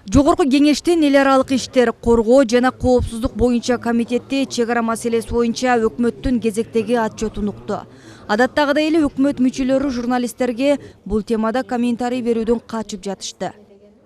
Жогорку кеңештин эл аралык иштер, коргоо жана коопсуздук боюнча комитетте чек ара маселеси боюнча өкмөттүн кезектеги отчетун укту. Адаттагыдай эле өкмөт мүчөлөрү журналисттерге бул темада комментарий берүүдөн качып жатышты.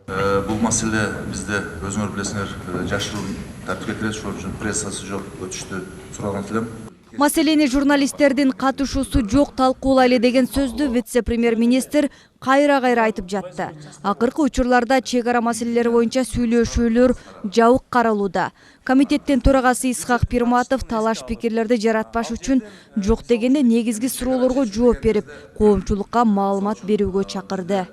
Бул маселе бизде өзүңөр билесиңер, жашыруун тартипке кирет, ошол үчүн прессасы жок өтүштү сураган элем. Маселени журналисттердин катышуусу жок талкуулайлы деген сөздү вице-премьер-министр кайра айтып жатты. Акыркы учурларда чек ара маселелери боюнча сүйлөшүүлөр жабык каралууда. Комитеттин төрагасы Исхак Пирматов талаш пикирлерди жаратпаш үчүн жок дегенде негизги суроолорго жооп берип, коомчулукка маалымат берүүгө чакырды.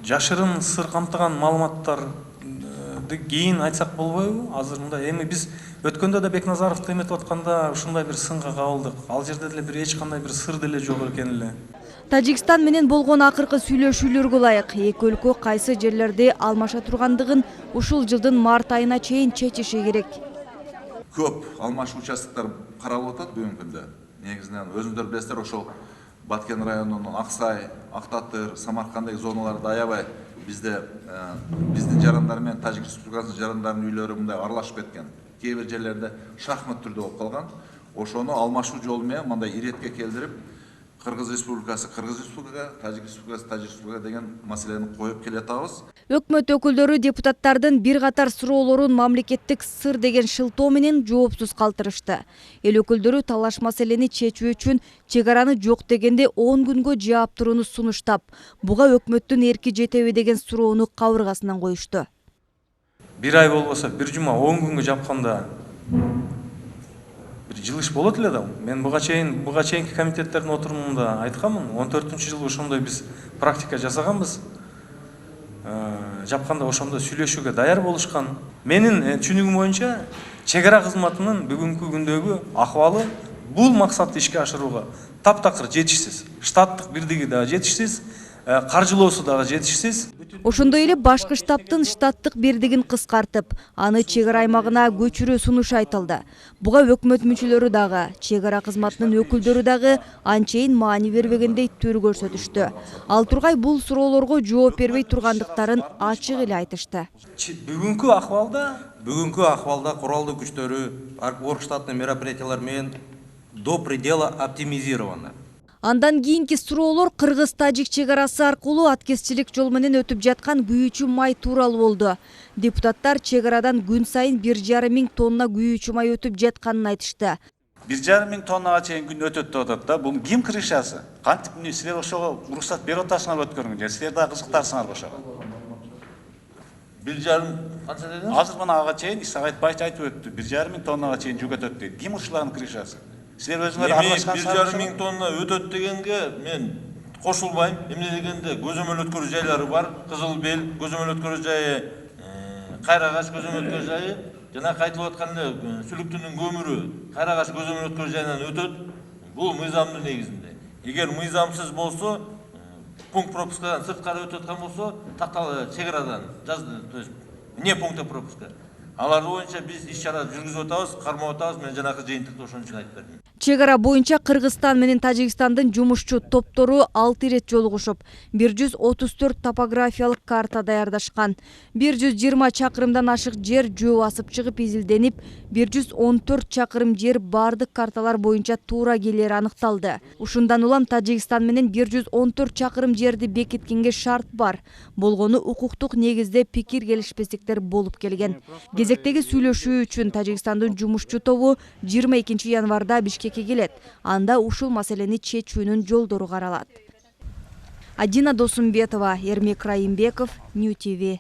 Жашырын сыр камтыган маалыматтарды кийин айтсак болбойбу? Азыр мындай эми биз өткөндө да Бекназаровду эметип атканда ушундай бир сынга кабылдык. Ал жерде деле бир эч кандай бир сыр деле жок экен эле. Тажикстан менен болгон акыркы сүйлөшүүлөргө ылайык эки өлкө кайсы жерлерди алмаша тургандыгын ушул жылдын март айына чейин чечиши керек. Көп алмашуу участоктор каралып атат бүгүнкү күндө. Негизинен өзүңүздөр билесиздер, ошол Баткен районунун Аксай, Актатыр, Самаркандагы зоналарды аябай бизде биздин жарандар менен Тажик Республикасынын жарандарынын үйлөрү мындай аралашып кеткен. Кээ бир жерлерде шахмат түрдө болуп калган. Ошону алмашуу жолу менен мындай иретке келтирип, Кыргыз Республикасы, Тажик Республикасы деген маселени коюп келатабыз. Өкмөт өкүлдөрү депутаттардын бир катар суроолорун мамлекеттик сыр деген шылтоо менен жоопсуз калтырышты. Эл өкүлдөрү талаш маселени чечүү үчүн чек араны жок дегенде 10 күнгө жаап турууну сунуштап, буга өкмөттүн эрки жетеби деген суроону кабыргасынан коюшту. Бир ай болбосо, бир жума 10 күнгө жапканда бир жылыш болот эле да. Мен буга чейинки комитеттердин отурумунда айтканмын. 14-жылы ошондой биз практика жасаганбыз. Жапканда ошондо сүйлөшүүгө даяр болушкан. Менин түшүнүгүм боюнча чек ара кызматынын бүгүнкү күндөгү акыбалы бул максатты ишке ашырууга таптакыр жетишсиз. Штаттык бирдиги да жетишсиз, каржылоосу дагы жетишсиз. Ошондой эле башкы штабтын штаттык бирдигин кыскартып, аны чек ара аймагына көчүрүү сунушу айтылды. Буга өкмөт мүчөлөрү дагы, чек ара кызматынын өкүлдөрү дагы анчейин маани бербегендей төр көрсөтүштү. Ал тургай бул суроолорго жооп бербей тургандыктарын ачык эле айтышты. Бүгүнкү акыбалда куралдуу күчтөрү оргштаттын мероприятиялар менен до предела оптимизированы. Андан кийинки суроолор Кыргыз-Тажик чек арасы аркылуу аткезчилик жол менен өтүп жаткан күйүүчү май тууралуу болду. Депутаттар чек арадан күн сайын 1,5 миң тонна күйүүчү май өтүп жатканын айтышты. 1,5 миң тоннага чейин күн өтөт деп атат да. Бул ким крышасы? Кантип силер ошого уруксат берип атасыңар өткөрүнгө? Силер да кызыктарсыңар ошого. 1,5 канча дедиңиз? Азыр мына ага чейин Исак Айтбаев айтып өттү. 1,5 миң тоннага чейин жүк өтөт дейт. Ким ушулардын крышасы? Силер өзүңөр аралашкансыздар. 1,5 миң тонна өтөт дегенге мен кошулбайм. Эмне дегенде көзөмөл өткөрүү жайлары бар. Кызыл Бел көзөмөл өткөрүү жайы, Кайрагаш көзөмөл өткөрүү жайы, жана кайтылып аткан Сүлүктүнүн көмүрү Кайрагаш көзөмөл өткөрүү жайынан өтөт. Бул мыйзамдын негизинде. Эгер мыйзамсыз болсо, пункт пропускадан сырткары өтүп аткан болсо, чек арадан не пункта пропуска. Алар боюнча биз иш-чара жүргүзүп атабыз, кармап атабыз. Мен жанакы жыйынтыкта ошон үчүн айтып бердим. Чек ара боюнча Кыргызстан менен Тажикстандын жумушчу топтору 6 ирет жолугушуп, 134 топографиялык карта даярдашкан. 120 чакырымдан ашык жер жөө басып чыгып изилденип, 114 чакырым жер бардык карталар боюнча туура келери аныкталды. Ушундан улам Тажикстан менен 114 чакырым жерди бекиткенге шарт бар. Болгону укуктук негизде пикир келишпестиктер болуп келген. Кезектеги сүйлөшүү үчүн Тажикстандын жумушчу тобу 22 январда Бишкекке келет. Анда ушул маселени чечүүнүн жолдору каралат. Адина Досумбетова, Эрмек Райымбеков, Нью ТВ.